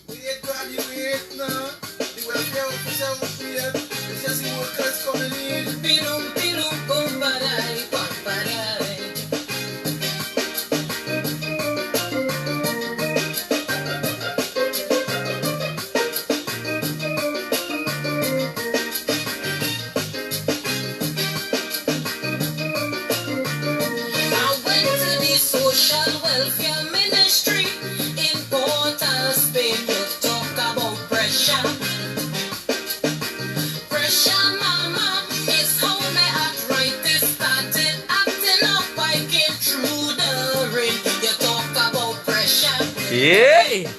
Wait, graduate now. The welfare officer was here. The Chelsea workers coming in. Pilum, pilum, bombaray, bombaray. I went to the social welfare ministry in Port of Spain. You talk about pressure. Pressure, mama, is how my arthritis started acting up. I came through the rain. You talk about pressure. Yeah.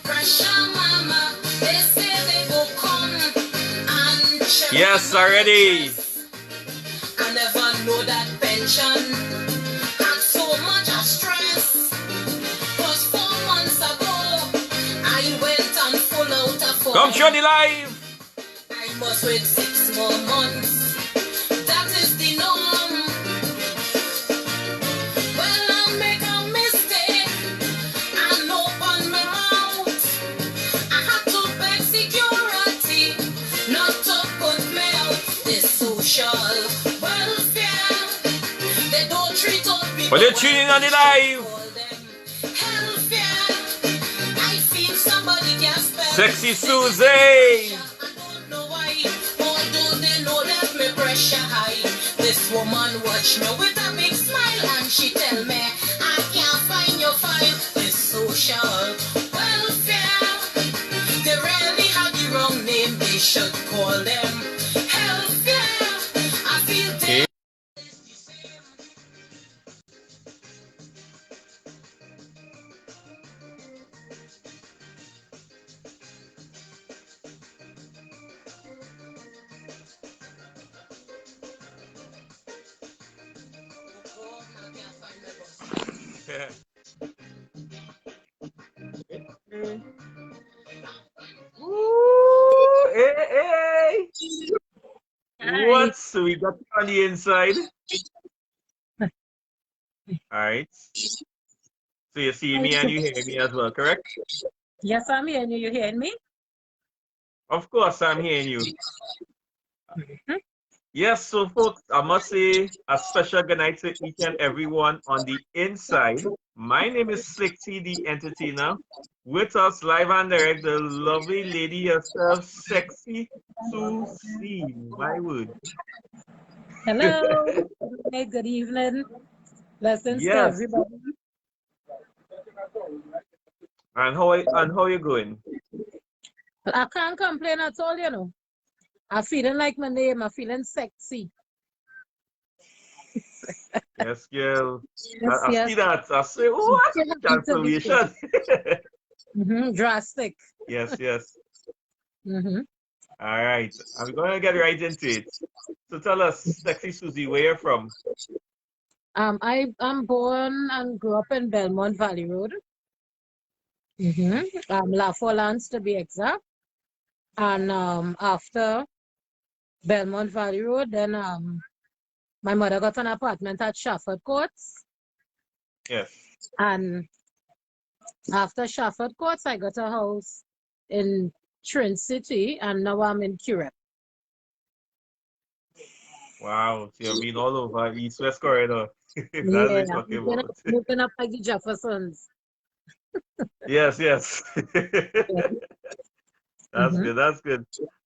Pressure, mama, they say they go come and check. Yes, already. I never know that pension had so much of stress. 'Cause 4 months ago, I went and full out of Come show the live. I must wait 6 more months. That is the norm. Well, I make a mistake and open my mouth. I had to beg security not to put me out. This social welfare, they don't treat all people. But they're tuning on the live. Call them healthcare. I feel somebody can spell Sexy Suzy. I don't know why, although they know that my pressure high. This woman watch me with a big smile and she tell me I can't find your file. This social welfare, they really had the wrong name. They should call them healthcare. I feel they Ooh, hey, hey. Hi. What's we got on the inside? All right. So you see me and you hear me as well, correct? Yes, I'm hearing you. You hearing me? Of course, I'm hearing you. Mhm. Yes, so folks, I must say a special good night to each and everyone on the inside. My name is Sexy the Entertainer. With us live and direct, the lovely lady herself, Sexy Suzy. My word. Hello. Hey, good evening. Blessings to Yes. everybody. And how you going? But I can't complain at all, you know. I'm feeling like my name. I'm feeling sexy. Yes, girl. Yes, I yes. see that. I say, oh, Happy to be transformation. Drastic. Yes, yes. Mm-hmm. All right. I'm going to get right into it. So tell us, Sexy Suzy, where you're from? I'm born and grew up in Belmont Valley Road. La Forlans to be exact. And after Belmont Valley Road, then my mother got an apartment at Shafford Courts. Yes. And after Shafford Courts, I got a house in Trin City, and now I'm in Curep. Wow. So you've been all over East West Corridor. That's what Yeah, we're talking about. moving up like the Jeffersons. Yes, yes. That's Mhm. good. That's good.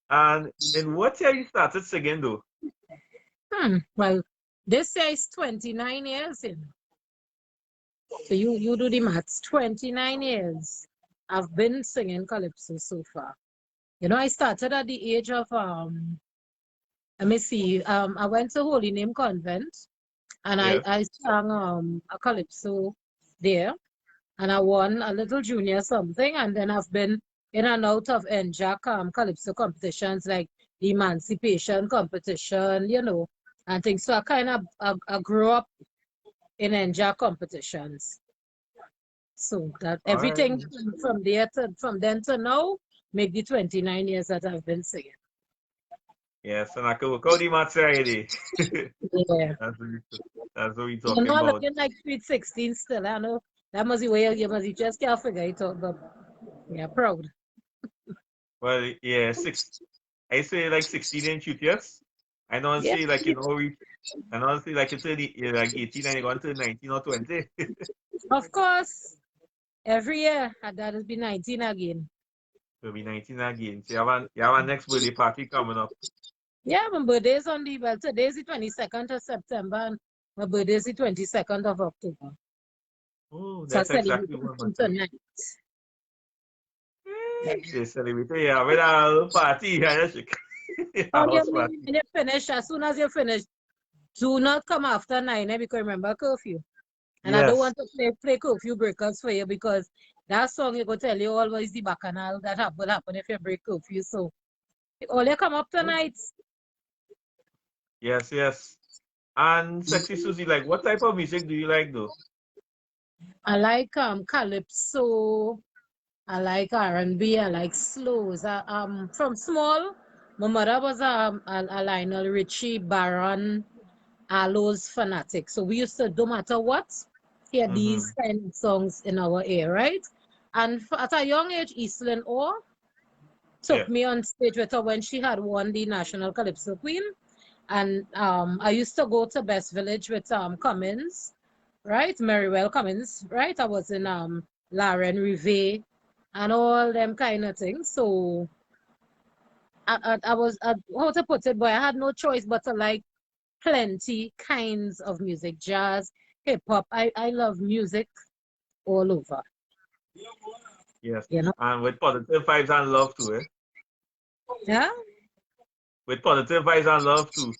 And in what year you started singing, though? Well, this year is 29 years in. So you do the maths. 29 years. I've been singing calypso so far. You know, I started at the age of let me see. I went to Holy Name Convent, and Yes. I sang a calypso there, and I won a little junior something, and then I've been in and out of NJAC calypso competitions like the Emancipation competition, you know, and things. So I kind of I grew up in NJAC competitions. So that All right. everything from then to now make the 29 years that I've been singing. Yes, and I could work out the maths already. Yeah. That's what we You talking know, I'm about. looking like sweet 16 still. I know That must be where you just can't figure it out, but yeah, proud. Well, yeah, I say like 16 and shoot, yes. I don't Yeah, say like I don't say like you're like 18 and you're going to 19 or 20. of course. Every year, and that will be 19 again. You'll be 19 again. So you have a next birthday party coming up. Yeah, my birthday is on the, well, today is the 22nd of September, and my birthday is the 22nd of October. Oh, So I that's exactly celebrate 1 month. tonight. They celebrate, yeah, with a little party, yeah, a Oh, house party. when you finish, as soon as you finish, do not come after 9, because remember curfew. And I don't Yes, want to play curfew breakers for you because that song you go tell you always the bacchanal that will happen if you break curfew. So all you come up tonight. yes, yes. And Sexy Suzy, like, what type of music do you like, though? I like calypso, I like R&B, I like slows. From small, my mother was a Lionel Richie, Baron, Aloes fanatic. So we used to, no matter what, hear Mm-hmm. these kind of songs in our ear, right? And at a young age, Eastland Orr Yeah. took me on stage with her when she had won the National Calypso Queen. And I used to go to Best Village with Cummins, right? Merriwell Cummins, right? I was in Lauren Rive and all them kind of things. So I was, how to put it, boy, I had no choice but to like plenty kinds of music, jazz, hip hop. I love music all over, Yes. you know? And with positive vibes and love, too, eh? Yeah? With positive vibes and love, too.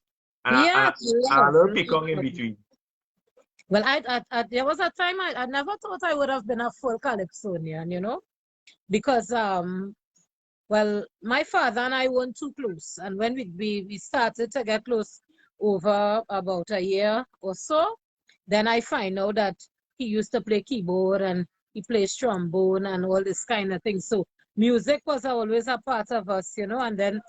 Yeah, And a love, little picong in love. between. Well, there was a time I never thought I would have been a full calypsonian, because well, my father and I weren't too close, and when we started to get close over about a year or so, then I find out that he used to play keyboard and he plays trombone and all this kind of thing. So music was always a part of us, and then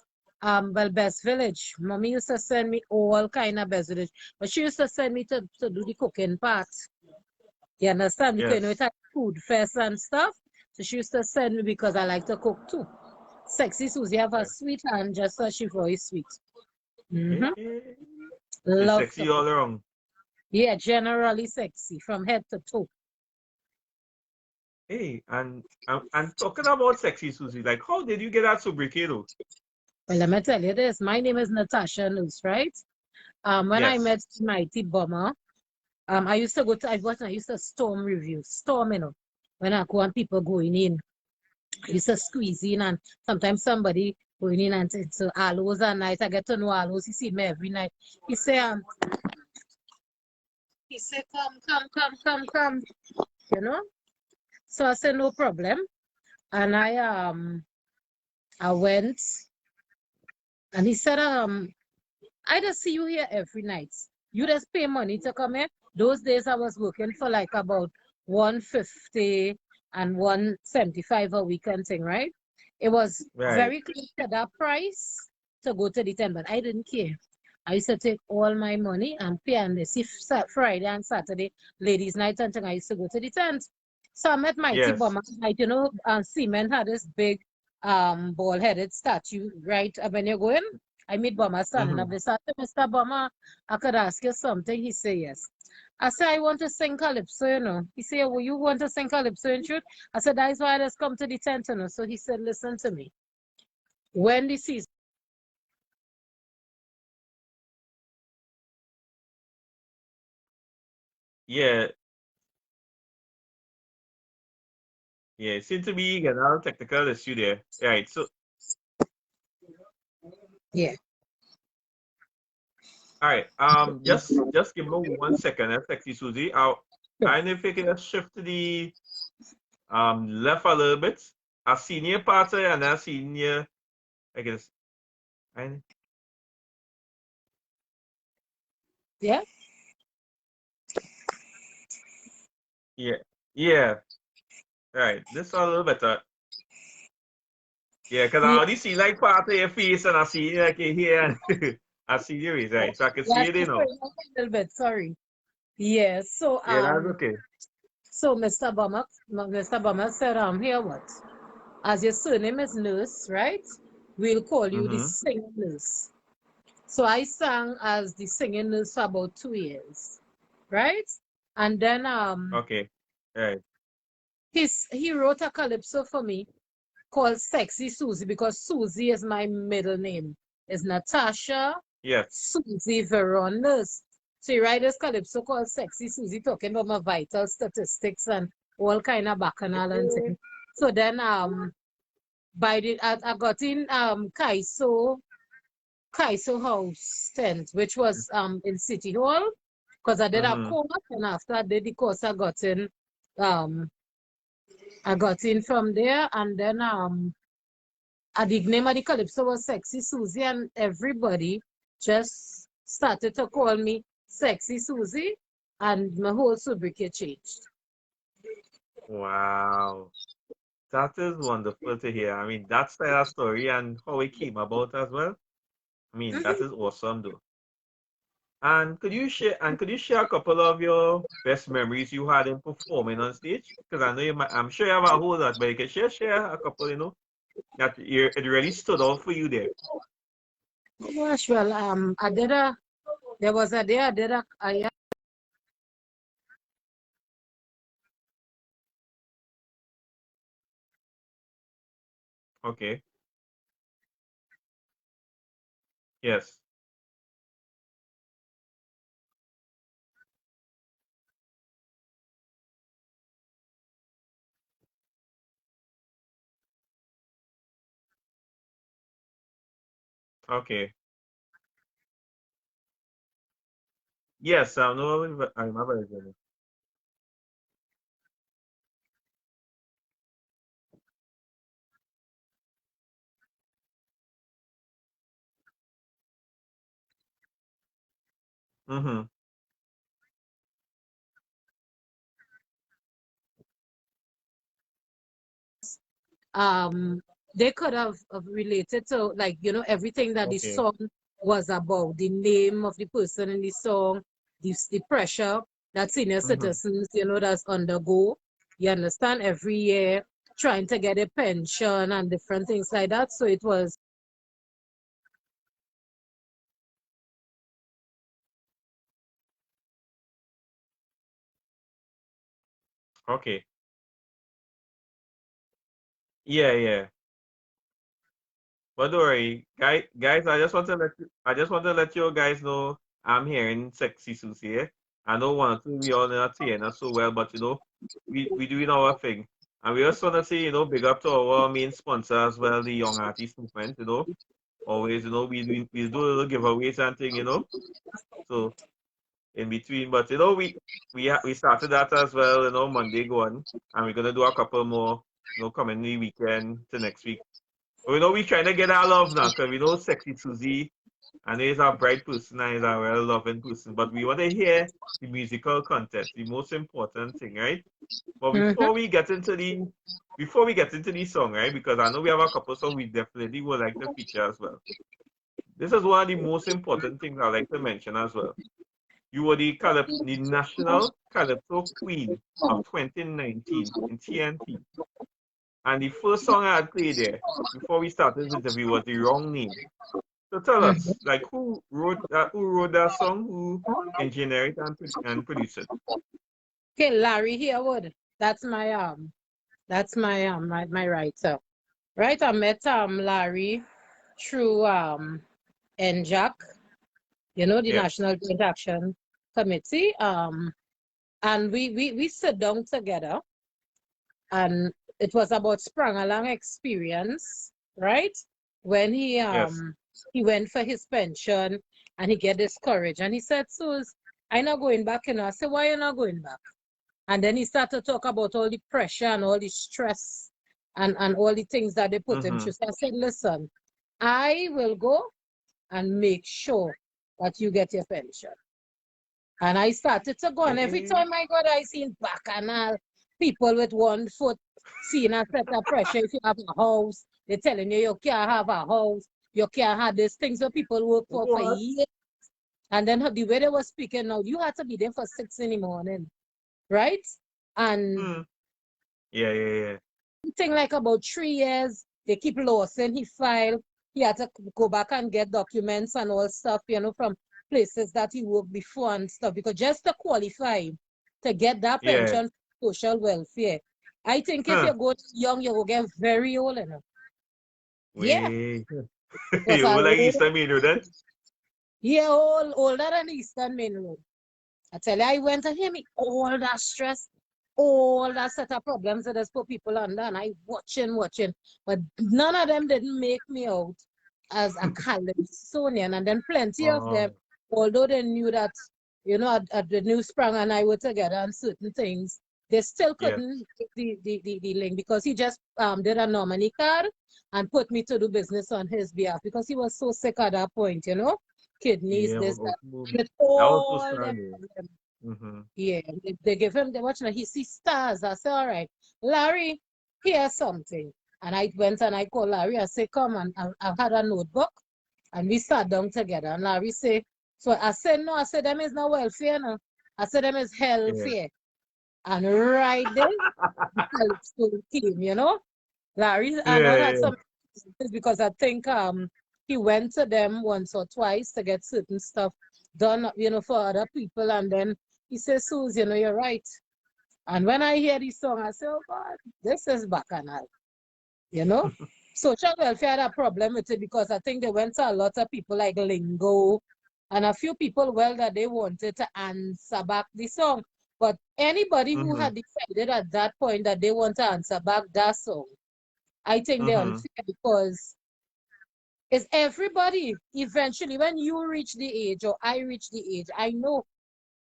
well, Best Village. Mommy used to send me all kind of Best Village, but she used to send me to do the cooking part. You understand? Because it Yes. had food fest and stuff. So she used to send me because I like to cook too. Sexy Suzy have a Yes. sweet hand, just as she voice sweet. Eh, Mm-hmm. eh. It's Love to sexy cook. all around. Yeah, generally sexy from head to toe. Hey, and talking about Sexy Suzy, like, how did you get that sobriquet, though? Well, let me tell you this. My name is Natasha News, right? When I Yes. met Mighty Bomber, I used to go to I used to storm reviews, storm, when I go and people going in. I used to squeeze in and sometimes somebody going in and so Aloes at night. I get to know Aloes. He see me every night. He say, come, you know. So I said no problem. And I went and he said, I just see you here every night. You just pay money to come here. Those days I was working for like about 150 and 175 a week and thing, right? It was Right. very close to that price to go to the tent, but I didn't care. I used to take all my money and pay, and this if Friday and Saturday, ladies' night and thing, I used to go to the tent. So I met Mighty Yes. Bomber. Like, Cement had this big bald-headed statue, right? When you go in, I meet Bomber standing up Mm-hmm. there. So I said, Mr. Bomber, I could ask you something. He said, yes. I said, I want to sing calypso. He said, well, you want to sing calypso in truth? I said, that's why I just come to the tent. So he said, listen to me. When the season, Yeah. Yeah. It seemed to be another technical issue there. Right. So, yeah, all right. Just give me 1 second, Sexy Suzy. I know if you can just shift to the left a little bit. A senior party and a senior, I guess. I, yeah, yeah. Yeah. Right. This a little better. Yeah, because I yeah. already see like part of your face and I see like your hair and I see your face, right? So I can see Yeah, it, just a little bit, sorry. Yeah, so Yeah, that's okay. So Mr. Bummer said, here what? As your surname is Nurse, right? We'll call you the Mm-hmm. singing nurse. So I sang as the singing nurse for about 2 years, right? And then Okay. Right. he wrote a calypso for me called Sexy Suzy because Suzy is my middle name. It's Natasha Yes. Suzy Veron Nurse. So he write this calypso called Sexy Suzy talking about my vital statistics and all kind of bacchanal and things. So then I got in Kaiso House tent, which was in City Hall, because I did a Mm-hmm. course, and after I did the course, um I got in from there, and then the name of the calypso was Sexy Suzy, and everybody just started to call me Sexy Suzy, and my whole sobriquet changed. Wow. That is wonderful to hear. I mean, that's the story and how it came about as well. I mean, that is awesome though. And could you share a couple of your best memories you had in performing on stage? Because I know I'm sure you have a whole lot, but you can share a couple, that it really stood out for you there. Gosh, well, there was a day I did a Okay. Yes. Okay. Yes, I know. I remember it. Mm-hmm. um they could have related to, like, everything that the Okay. song was about, the name of the person in the song, the pressure that senior Mm-hmm. citizens, that's undergo, you understand, every year, trying to get a pension and different things like that. So it was Okay. Yeah, yeah. But don't worry, guys. I just want to let you guys know I'm here in Sexy Suzy. Eh? I know one or two we all not seeing us so well, but we doing our thing, and we just want to say big up to our main sponsor as well, the Young Artist Movement. Always we do a little giveaways and thing. So in between, but we started that as well. Monday going, and we're gonna do a couple more. Coming the weekend to next week. We trying to get our love now because we know Sexy Suzy and he's a bright person and he's a well loving person. But we want to hear the musical content, the most important thing, right? But Mhm. before we get into the song, right? Because I know we have a couple songs we definitely would like to feature as well. This is one of the most important things I like to mention as well. You were the National Calypso Queen of 2019 in TNT. And the first song I had played there before we started this interview was The Wrong Name. So tell Mhm. us, like, who wrote that song, who engineered it and produced it? Okay, Larry Harewood, that's my writer, right? I met Larry through NJAC, the Yeah. National Joint Action Committee. And we sit down together, and it was about sprung along experience, right? When Yes. he went for his pension and he get discouraged, and he said, Sus, I not going back, I said, why you not going back? And then he started to talk about all the pressure and all the stress and all the things that they put him Mm-hmm. through. So I said, listen, I will go and make sure that you get your pension. And I started to go, and every Okay. time I go, I seen bacchanal people with 1 foot seeing a set of pressure. If you have a house, they're telling you can't have a house, you can't have these things that people work for What? years. And then the way they were speaking now, you had to be there for 6 in the morning, right? And Hmm. Yeah. thing like about 3 years, they keep losing he file. He had to go back and get documents and all stuff, from places that he worked before and stuff. Because just to qualify to get that Yeah. pension social welfare, I think if Huh. you go too young, you will get very old, Yeah, Wait. because You I like Eastern Menu then? yeah, older than Eastern Main Road. I tell you, I went to hear me all that stress, all that set of problems that there's put people under, and I watching, but none of them didn't make me out as a calypsonian, and then plenty of them, Oh, although they knew that, at the new sprang and I were together on certain things, they still yeah. couldn't get the link because he just did a nominee card and put me to do business on his behalf because he was so sick at that point, kidneys, Yeah. this, that. And it's That was so all them strong. problems. Mm-hmm. Yeah, they give him the watch now. He sees stars. I say, all right, Larry, here's something. And I went and I called Larry. I say, come and I had a notebook and we sat down together. And Larry say, so I said, no, I said, them is not welfare, no. I said, them is Yeah. healthcare. And right there, the calypso came, Larry, I know that Yeah. some is because I think he went to them once or twice to get certain stuff done, for other people, and then he says, Suzy, you're right. And when I hear this song, I say, oh God, this is bacchanal, you know. Social welfare had a problem with it because I think they went to a lot of people like Lingo and a few people, well, that they wanted to answer back the song. But anybody who Mm-hmm. had decided at that point that they want to answer back that song, I think they're Mm-hmm. unfair because it's everybody. Eventually, when you reach the age or I reach the age, I know,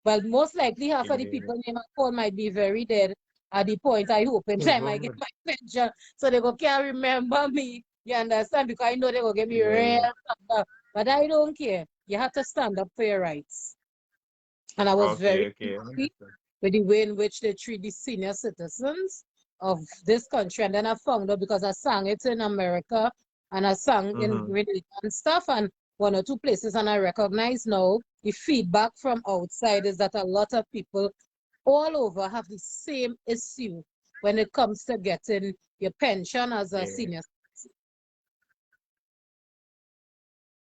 well, most likely half of the Yeah. people name and call might be very dead at the point I hope in Oh time I get God. my pension. So they go can't remember me. You understand? Because I know they will give me real Yeah. stuff. But I don't care. You have to stand up for your rights. And I was Okay. very Okay. I happy understand. with the way in which they treat the senior citizens of this country. And then I found out because I sang it in America and I sang in Mm-hmm. Grenada and stuff and one or two places, and I recognize now the feedback from outside is that a lot of people all over have the same issue when it comes to getting your pension as a Yeah. senior.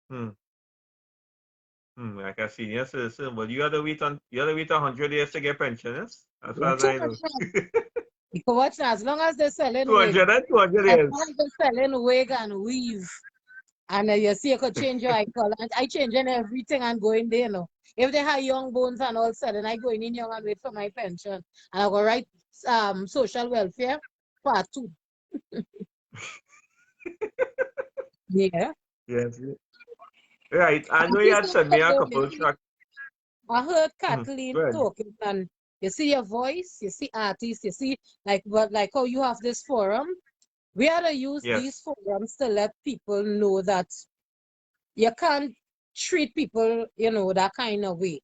Hmm. Like a senior citizen, but you had to wait 100 years to get pensioners, as far as Too I much know. now. You can watch now, as long as they're selling wig, 200 and 200 as long years. as they're selling wig and weave. And you see, you could change your eye color. And I changing everything and going there, If they have young bones and all sudden, I going in young and wait for my pension. And I go write social welfare part 2. Yeah. Yes. Right. I And know you this had is sent me a though, couple of tracks. I heard Mm-hmm. Kathleen Go ahead. talking and you see your voice, you see artists, you see like how you have this forum. We ought to use these Yes. forums to let people know that you can't treat people, that kind of way.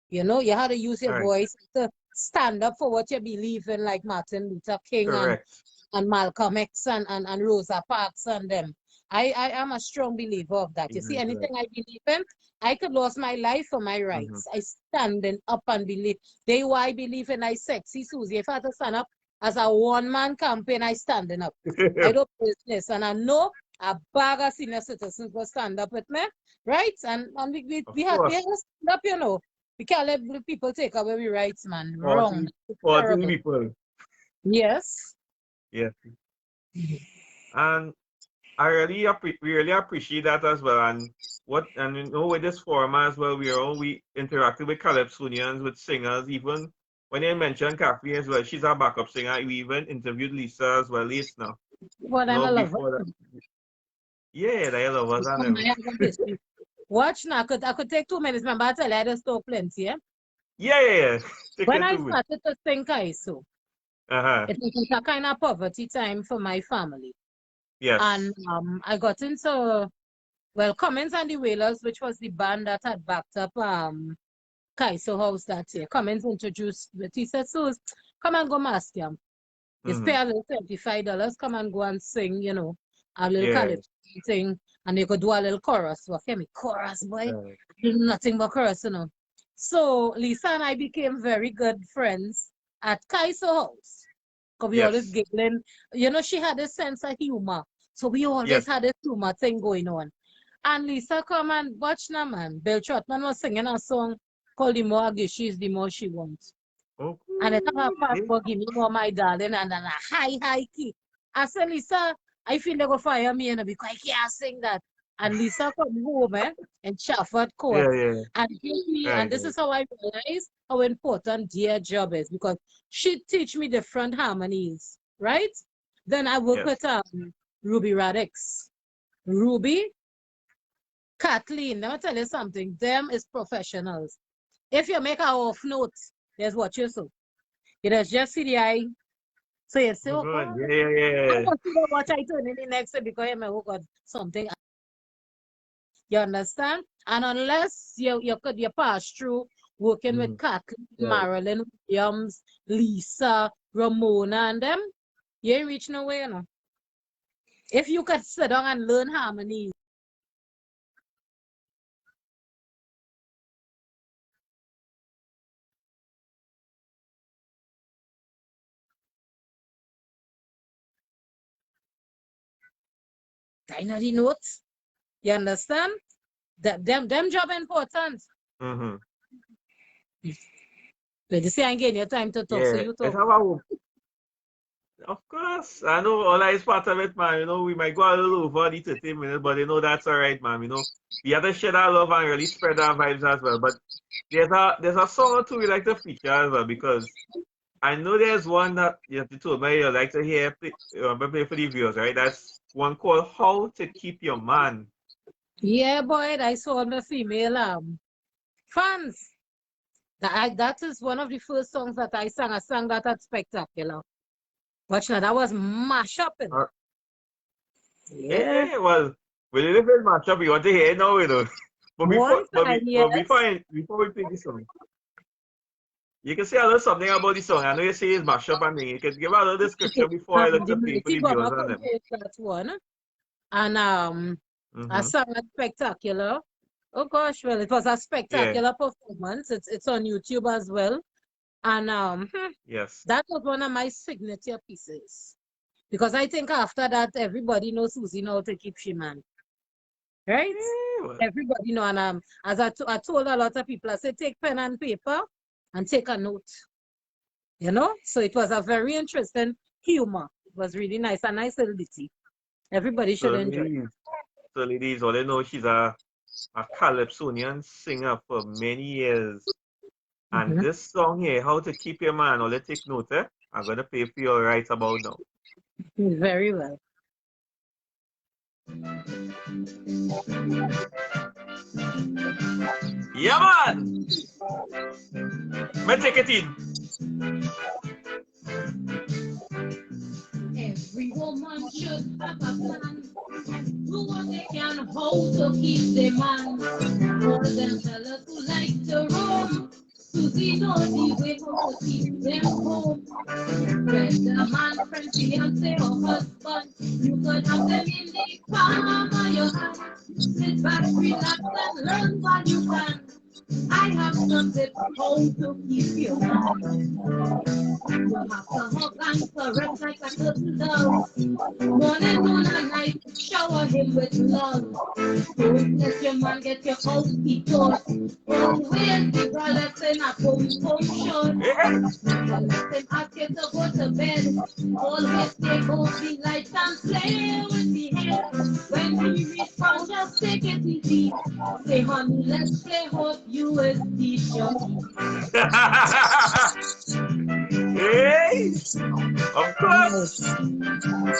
You have to use your All right. voice to stand up for what you believe in, like Martin Luther King Correct. and Malcolm X and Rosa Parks and them. I am a strong believer of that. You see, Even anything correct. I believe in, I could lose my life for my Mm-hmm. rights. I standing up and believe. They why I believe in I Sexy Suzy. If I had to stand up as a one-man campaign, I standing up. I do business and I know a bag of senior citizens will stand up with me, right? And Of we have course. to stand up, We can't let the people take away our rights, man. Wrong. 40, It's 40 terrible. people. Yes. Yes. And we really appreciate that as well. And with this forum as well, we interacted with calypsonians, with singers, even when you mentioned Kathy as well, she's our backup singer. We even interviewed Lisa as well, Lisa now. But I'm a lover. Before that. Yeah, they love us and I have everything. a history. Watch now, I could take 2 minutes. Remember, I tell you, I just talk plenty, yeah? Yeah. Take When it I to me. started to think I so, Uh-huh. it was a kind of poverty time for my family. And Yes. I got into, well, Cummins and the Wailers, which was the band that had backed up Kaiso House that year. Cummins introduced me. He said, Sus, come and go mask camp. You Mm-hmm. pay a little $25, come and go and sing, a little Yeah. calypso thing, and you could do a little chorus. What can me chorus, boy? Uh, Do nothing but chorus. So Lisa and I became very good friends at Kaiso house. Because we always Yes. giggling. You know, she had a sense of humor. So we always Yes. had a humor thing going on. And Lisa come and watch now, man. Bill Trotman was singing a song called The More I Give She Is, The More She Wants. Oh, And it have a part okay. about give me more, my darling, and then a high key. I said, Lisa, I feel they go fire me, you know, because I can't sing that. And Lisa come home, in Chafford Court, Yeah, yeah. and give me, and Right, this right. is how I realize how important their job is, because she teach me different harmonies, right? Then I work Yes. with Ruby Radix. Ruby, Kathleen, let me tell you something, them is professionals. If you make a off note, there's what you saw. It is just see the eye. So you say, Oh, oh God. God, Yeah, yeah, I yeah. want to know what I turn in the next day because I may oh God, something. You understand? And unless you could you pass through working with Mhm. Kathleen, Right. Marilyn Williams, Lisa, Ramona, and them, you ain't reach nowhere, you know. If you could sit down and learn harmony, I know the notes. You understand? Them job important. Mm-hmm. But you see, I ain't getting your time to talk, so Yeah. you Let's talk. have a Of course. I know all that is part of it, man. You know, we might go a little over the 30 minutes, but you know that's all right, man. You know, we have to share that love and really spread our vibes as well. But there's a song or two we like to feature as well because I know there's one that you told me you like to hear play for the viewers, right? That's one called How to Keep Your Man. Yeah, boy, I saw the female fans. That is one of the first songs that I sang. I sang that at Spectacular. Watch now, that was mash up, you know. Uh, Yeah. yeah, well, we didn't feel much up. We want to hear it now, you know. But One time, yes. before we play this song, you can say a little something about the song. I know you say it's mashup and thing. You can give a little description before I look The to play for Mighty the viewers Drummer and them. composed that one. And I Mm-hmm. sang at Spectacular. Oh gosh, well, it was a Yeah. spectacular performance. It's on YouTube as well. And Yes. that was one of my signature pieces. Because I think after that, everybody knows Suzy know how to keep she man. Right? Yeah, well, Everybody know. And as I told a lot of people, I said, take pen and paper and take a note. You know? So it was a very interesting humor. It was really nice, a nice little ditty. Everybody so should enjoy. ladies, all they know she's a calypsonian singer for many years. And Mhm. this song here, How to Keep Your Man, all they take note, eh? I'm gonna play for you right about now. Very well. Yeah, man! Me take it in. Every woman should have a plan. Do what they can, how to keep the man. For them fellas who like to roam, Suzy know the way how to keep them home. Whether man, friend, fiance, or husband, you could have them in the palm of your hand. Sit back, relax, and learn what you can. I have some tips how to keep your man. You have to hug and caress like a little dove. Morning, noon, and night, shower him with love. Don't let your man get your out the door. Always give a lesson a pum short. Yeah. Never let him ask you to go to bed. Always take off the lights and play with the head. When he responds, just take it easy. Say, honey, let's play hope you is teacher. Hey, of course.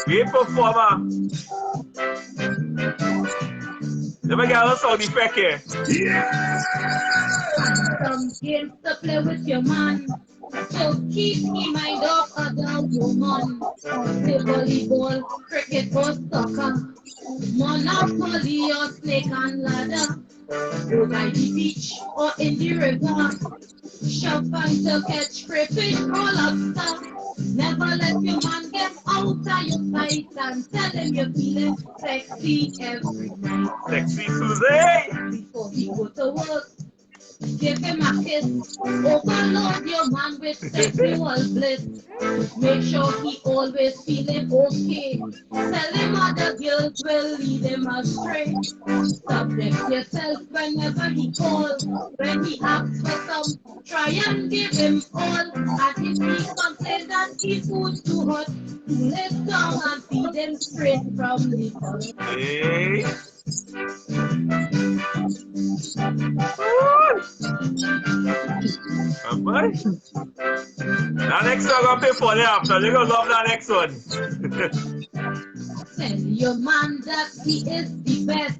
Great performer. Let me get a little sound effect here. Some games to play with your man. So keep him mind up about woman. Play volleyball, cricket or soccer. Monopoly or snake and ladder. Go by the beach or in the river. Shop and to catch crayfish or lobster. Never let your man get out of your sight and tell him you're feeling sexy every night. Sexy Suzy. Before he go to work, Give him a kiss. Overload your man with sexual bliss. Make sure he always feeling okay. Tell him other girls will lead him astray. Subject yourself whenever he calls. When he asks for some, try and give him all. And if he complains that his food too hot, cool it down and feed him straight from the pot. Hey. Boy. That next song I'll play for you after. You're gonna love that next one. Tell your man that he is the best.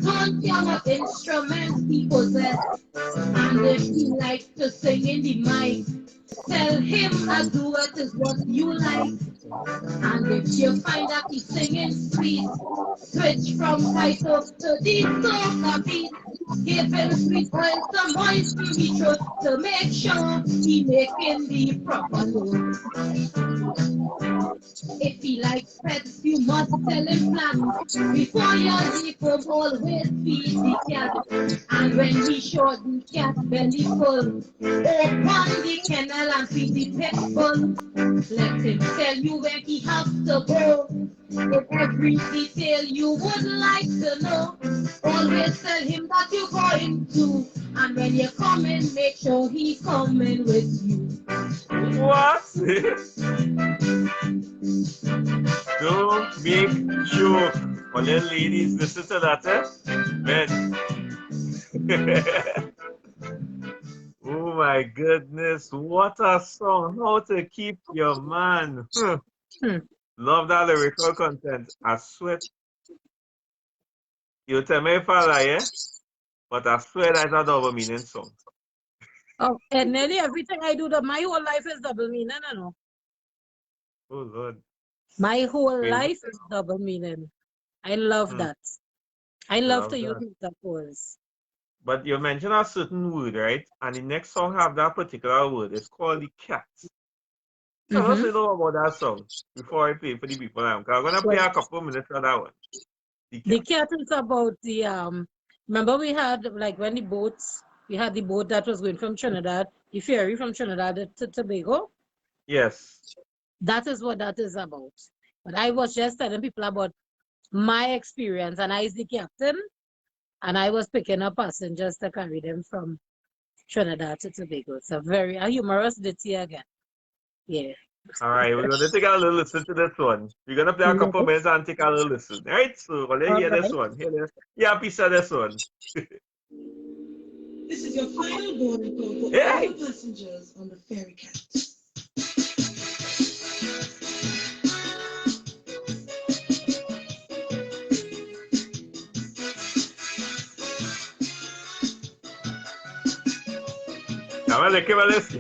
Don't care what instruments he possess. And if he likes to sing in the mic, tell him a duet is what you like. And if you find that he's singing sweet, switch from title to the soca beat. Give him sweet oil, some voice in the throat to make sure he making the proper note. If he likes pets, you must tell him flat. Before you leave him, always feed the cat. And when he short the cat belly full, open the kennel and feed the pit bull. Let him tell you where he has to go. With every detail you would like to know. Always tell him that you're going to. And when you come in, make sure he coming with you. What? Don't make sure. All the ladies listen to that, eh? Men. Oh my goodness, what a song. How to Keep Your Man. Love that lyrical content. I swear. You tell me if I lie, eh? But I swear that's a double meaning song. Oh, and nearly everything I do, my whole life is double meaning, I know. Oh Lord. My whole Crazy. life is double meaning. I love that. I love to use metaphors. But you mentioned a certain word, right? And the next song have that particular word. It's called the cat. Tell us a little about that song before I play for the people now. I'm gonna play a couple minutes of that one. The cat is about the remember we had like when we had the boat that was going from Trinidad, the ferry from Trinidad to Tobago. Yes. That is what that is about. But I was just telling people about my experience, and I is the captain, and I was picking up passengers to carry them from Trinidad to Tobago. It's a very humorous ditty again. Yeah. All right, we're going to take a little listen to this one. We're going to play a couple minutes and take a little listen. All right, so let's hear this one. Hear a piece of this one. This is your final boarding call for all the passengers on the ferry cat. Vale, ¿qué vale este?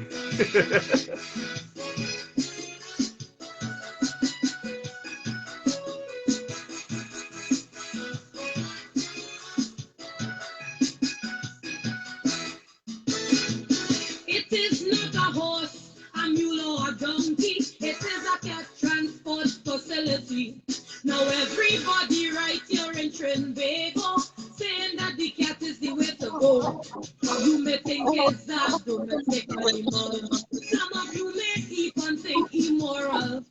It is not a horse, a mule or a donkey. It is a cat transport facility. Now everybody right here in Trinbago saying that the cat is the way to go. You may think it's a domestic animal. Some of you may even think immoral.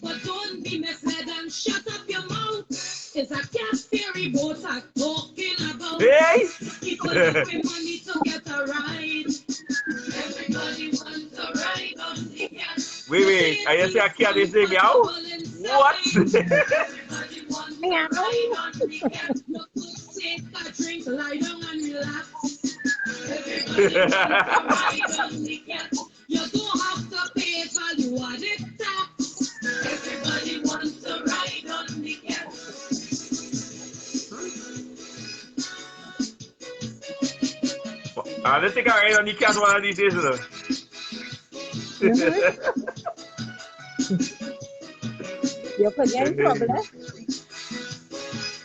But don't be misled and shut up your mouth. It's a cat ferry boat I'm talking about. Hey! People pay money to get a ride. Everybody wants a ride on the cat. Wait, I see a cat is saying meow? What? Everybody wants a ride on the cat. Look, take a drink, lie down and relax. Everybody wants a ride on the cat. You don't have to pay value added tax. Everybody wants a ride on the cat. I don't think I ride on the cat one of these days, though. You could get in trouble, eh?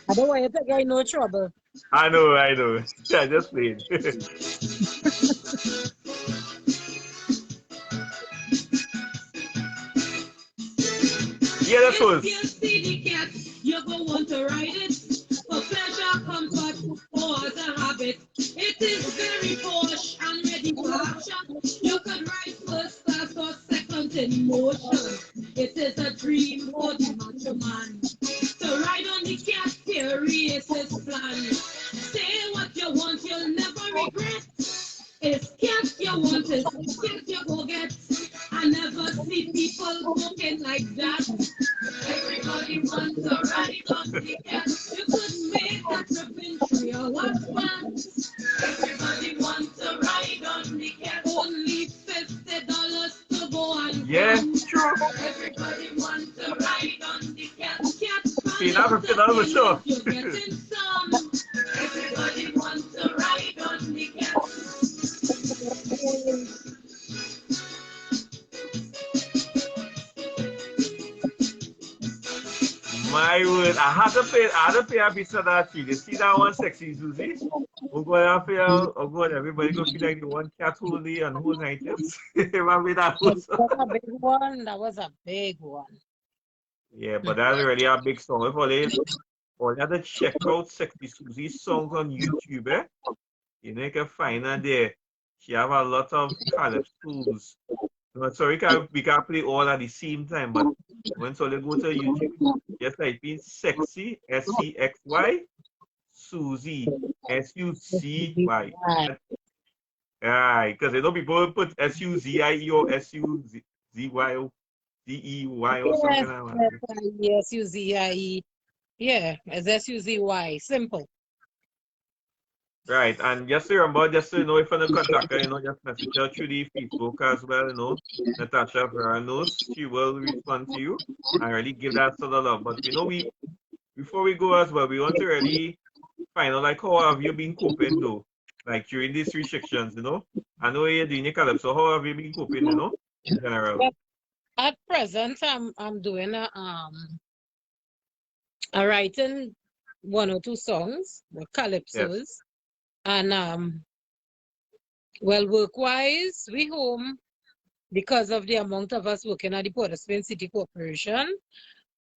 I don't want you to get in no trouble. I know. Yeah, just playing. Yeah, that's If what. you see the cat, you're going to want to ride it for pleasure, comfort, or as a habit. It is very important. emotion. It is a dream for the macho man. To ride on the cat theory is his plan. Say what you want, you'll never regret. It's cat you want, it's cat you go get. I never see people walking like that. Everybody wants to ride on the cat. You could make that provincial or what fun. Everybody wants to ride on the cat. Only $50 to go and Yes, true. everybody wants to ride on the cat. Cat See, now $50 sure. you're getting some. Everybody wants to ride on the cat. My word, I had to pay a piece of that too. You see that one, Sexy Suzy? We're going to pay, oh God, everybody go feel like the one cat whole day and whole night. Yes. Remember that was? That was a big one. That was a big one. Yeah, but that's already a big song. If all you have to check out Sexy Suzy's songs on YouTube, eh? You can find her there. She have a lot of calypsos. No, sorry, we can't play all at the same time, but once you go to YouTube, just type in Sexy, SCXY, Suzy, SUCY. Right, because you know people put SUZIE or SUZY or DEY or something like that. Yes, SUZIE. Yeah, it's SUZY. Simple. Right, and just to remember, just to know if you're contact her, just message her through the Facebook as well, Natasha Vera knows she will respond to you and really give that sort of love. But before we go as well, we want to really find out like how have you been coping though, like during these restrictions, I know you're doing your calypso, how have you been coping, in general? At present, I'm doing a writing 1 or 2 songs, the calypsos. Yes. And well, work-wise, we home because of the amount of us working at the Port of Spain City Corporation.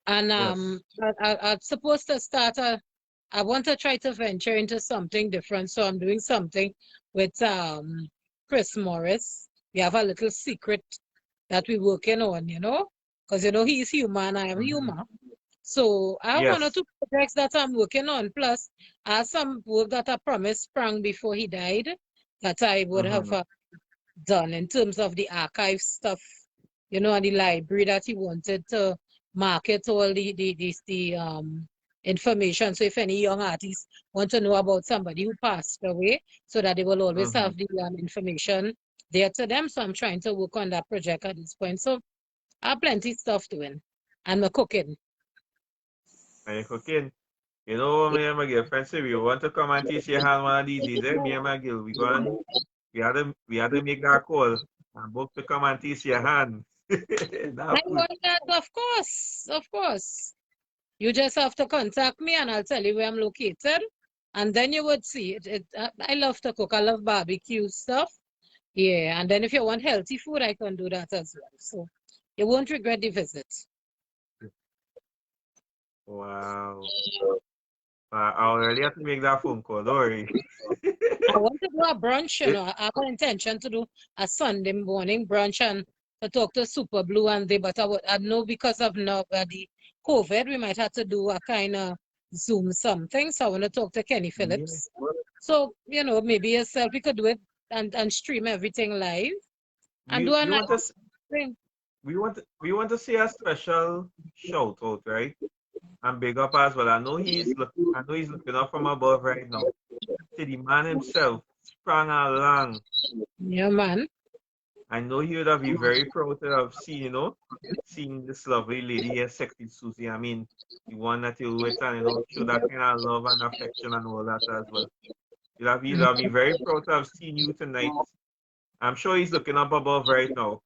And I'm supposed to start I want to try to venture into something different. So I'm doing something with Chris Morris. We have a little secret that we're working on, because he's human, I am human. So I have 1 or 2 projects that I'm working on. Plus, I have some work that I promised Sprang before he died that I would have done in terms of the archive stuff, and the library that he wanted to market all the information. So if any young artists want to know about somebody who passed away, so that they will always have the information there to them. So I'm trying to work on that project at this point. So I have plenty of stuff doing. And we're cooking. And you're cooking. Me and my girlfriend say we want to come and teach your hand one of these days. Me and my girl, we had to make that call and book to come and teach your hand. I want that, of course. You just have to contact me and I'll tell you where I'm located. And then you would see it. I love to cook. I love barbecue stuff. Yeah, and then if you want healthy food, I can do that as well. So you won't regret the visit. Wow. I already have to make that phone call, don't worry. I want to do a brunch, I have an intention to do a Sunday morning brunch and to talk to Super Blue and they, but I know because of now the COVID, we might have to do a kind of Zoom something. So I want to talk to Kenny Phillips. Yeah. So, maybe yourself, we could do it and stream everything live. And do another thing. We want to see a special shout out, right? And big up as well. I know he's looking up from above right now. See, the man himself sprang along. Yeah, man. I know he would have been very proud to have seen, seeing this lovely lady here, Sexy Suzy. I mean, the one that you with and show that kind of love and affection and all that as well. He'd have been very proud to have seen you tonight. I'm sure he's looking up above right now.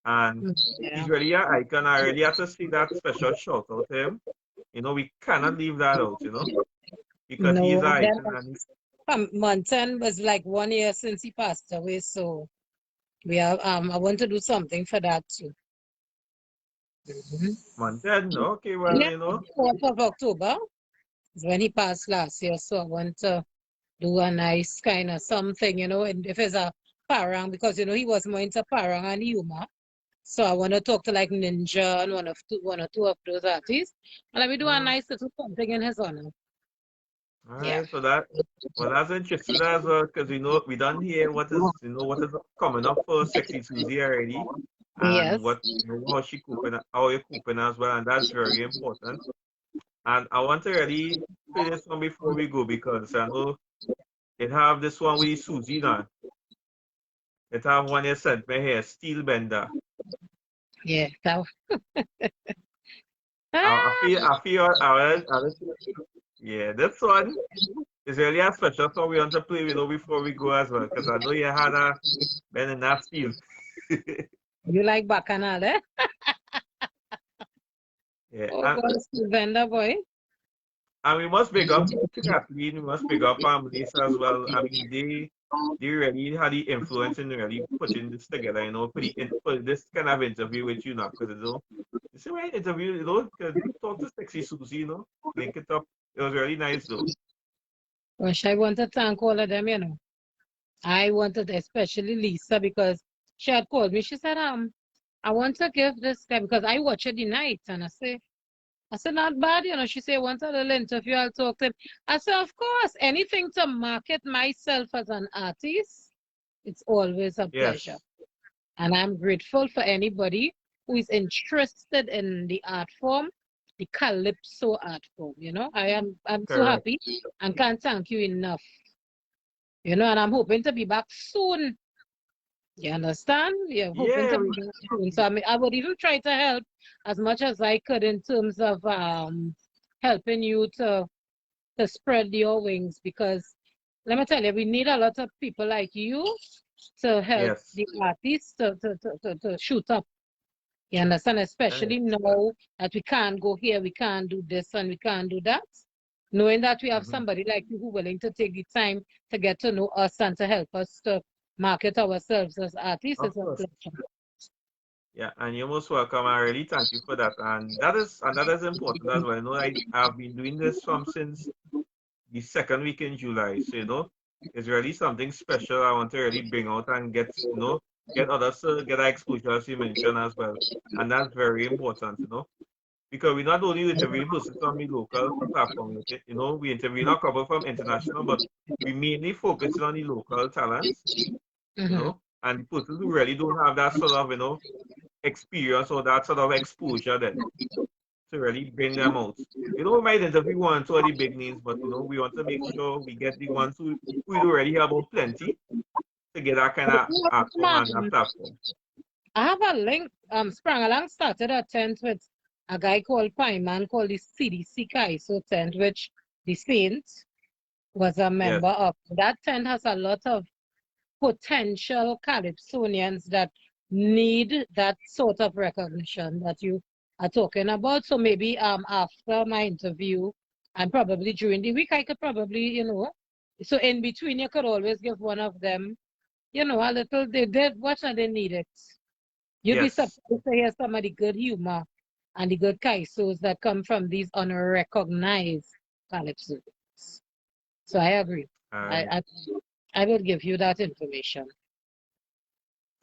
And he's really an icon. I really have to see that special shout out to him. We cannot leave that out, because he's an icon. Montan was like 1 year since he passed away, so we have I want to do something for that too. Montan, okay, well, 4th of October is when he passed last year, so I want to do a nice kind of something, and if it's a parang, because he was more into parang and humor. So I want to talk to like Ninja and one or two of those artists. And let me do a nice little something in his honor. All Yeah. right, so that's interesting as well because we done hear what is coming up for Sexy Suzy already, and Yes. what how she coping, how you coping as well, and that's very important. And I want to really play this one before we go because I know it have this one with Suzy now. It have one you sent me here, Steel Bender. Yeah. Yeah, this one is really a special song we want to play before we go as well because I know you had a been in that steel. You like Bacchanal, eh? Yeah, Oh, God, Steve Bender, boy. and we must pick up Kathleen, we must pick up Melissa as well. I mean, they really had the influence in really putting this together, for this kind of interview with you now, because you see my interview, talk to Sexy Suzy, link it up. It was really nice though. Gosh, I want to thank all of them, I wanted especially Lisa because she had called me. She said, I want to give this guy because I watch it the night and I said, not bad, She said, want a little interview, I'll talk to him. I said, of course, anything to market myself as an artist, it's always a pleasure. Yes. And I'm grateful for anybody who is interested in the art form, the calypso art form, I'm so Correct. happy and can't thank you enough. And I'm hoping to be back soon. You understand? Yeah, hoping Yeah, to be back soon. So I would even try to help as much as I could in terms of helping you to spread your wings because let me tell you, we need a lot of people like you to help yes. the artists to shoot up. You understand? Especially now that we can't go here, we can't do this and we can't do that. Knowing that we have somebody like you who willing to take the time to get to know us and to help us to market ourselves as artists Of is a course. pleasure. Yeah, and you're most welcome. I really thank you for that. And that is important as well. I've been doing this since the second week in July. So, it's really something special I want to really bring out and get others to get that exposure as you mentioned as well. And that's very important. Because we not only interviewing persons from the local platform, we interviewing a couple from international, but we mainly focusing on the local talents, and the persons who really don't have that sort of, experience or that sort of exposure then to really bring them out. We might interview one or two of the big names, but we want to make sure we get the ones who already have about plenty to get that kind of platform on that platform. I have a link. Sprang Along started a tent with a guy called Pyman called the CDC Kaiso tent, which the Saint was a member of. That tent has a lot of potential calypsonians that need that sort of recognition that you are talking about. So maybe after my interview and probably during the week I could probably, so in between you could always give one of them, a little what they need it. You'd be surprised to hear some of the good humor and the good kaisos that come from these unrecognized calypsos. So I agree. I will give you that information.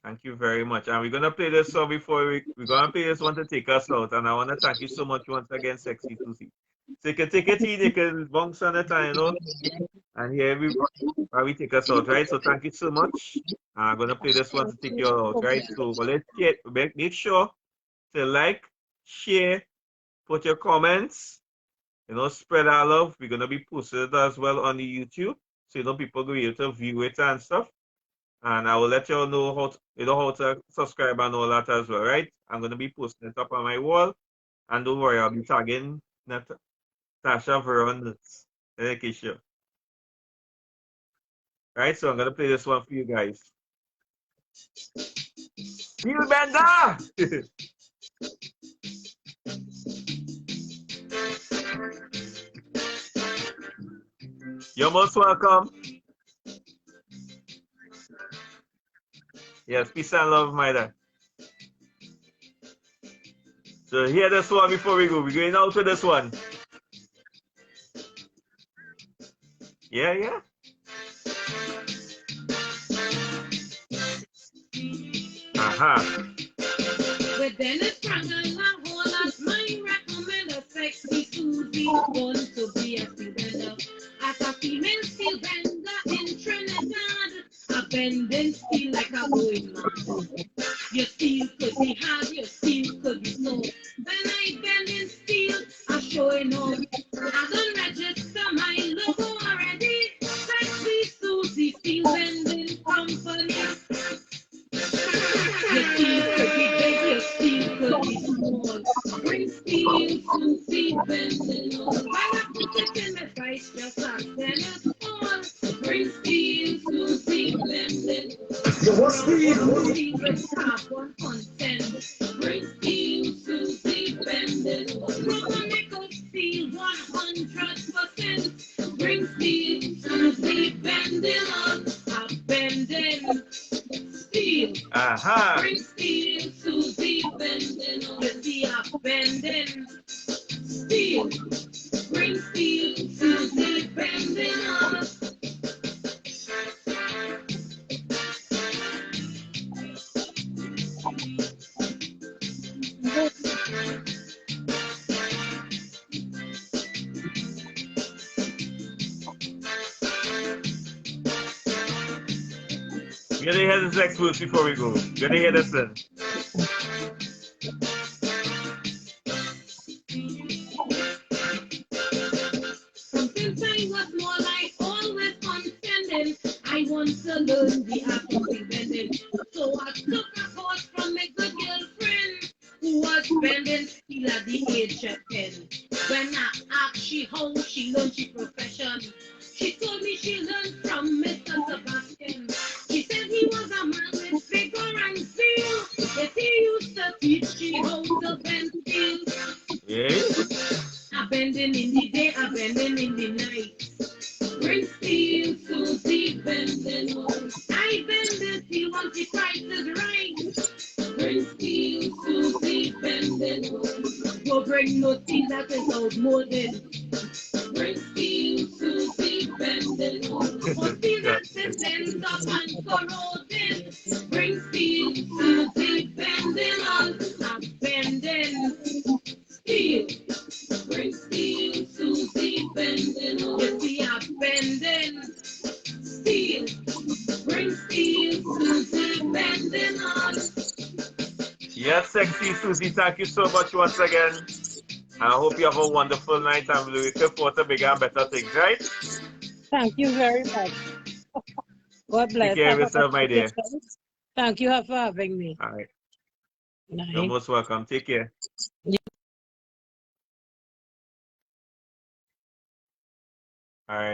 Thank you very much. And we're going to play this song before we're going to play this one to take us out. And I want to thank you so much once again, Sexy Suzy. Take it easy, you can bounce on the time, And here we take us out, right? So thank you so much. I'm going to play this one to take you all out, right? So make sure to like, share, put your comments, spread our love. We're going to be posting it as well on the YouTube. So, people go able to view it and stuff. And I will let you all know how to subscribe and all that as well, right? I'm going to be posting it up on my wall. And don't worry, I'll be tagging Tasha Veron in case sure. Right, so I'm going to play this one for you guys. Steel Bender! You're most welcome. Yes, peace and love, my dad. So hear this one before we go. We're going out with this one. Yeah. Aha. But then it's strong and a whole lot. My recommend a Sexy Suzy, born to be a steel bender. As a female steel bender in Trinidad, a bending steel like a going mad. Your steel could be hard, your steel could be soft. When I bend in steel, I'm showing off. I don't register my logo already. Sexy Suzy, steel bending company. Your steel could be big, your steel could be small. Bring steel Suzy bending on. When I put it in my face, just ask them it's all. Bring steel Suzy bending. What's Steel with carbon content. Bring steel Suzy bending. From a nickel steel 100%. Bring steel Suzy bending on. A bending steel. Aha. Bring steel Suzy bending on. You see a bending steel. Bring steel Suzy bending on. We're gonna hear this next verse before we go. We're gonna hear this in. Since I was more like always contending, I want to learn the art of bending. So I took a course from a good girlfriend who was bending steel at the age of 10. When I asked she how she learned she profession, she told me she learned from Mr. Sebastian. She said he was a man with vigor and zeal. If he used to teach she how to bend steel. Yeah. A bending in the day, a bending in the night. Bring steel Suzy bending on. I bend the steel once the price is right. Bring steel Suzy bending on. Go bring no steel that is outmoded. Bring steel Suzy bending on. For steel that is bent up and corroded. Bring steel Suzy bending on. A bending steel. Bring steel Suzy bending on. You see a bending steel. Bring steel Suzy bending on. Yes, Sexy Suzy, thank you so much once again. I hope you have a wonderful night. I'm looking forward to bigger and better things, right? Thank you very much. God Take bless. care of Have a yourself, my good dear. weekend. Thank you for having me. All right. Good You're night. most welcome. Take care. All right.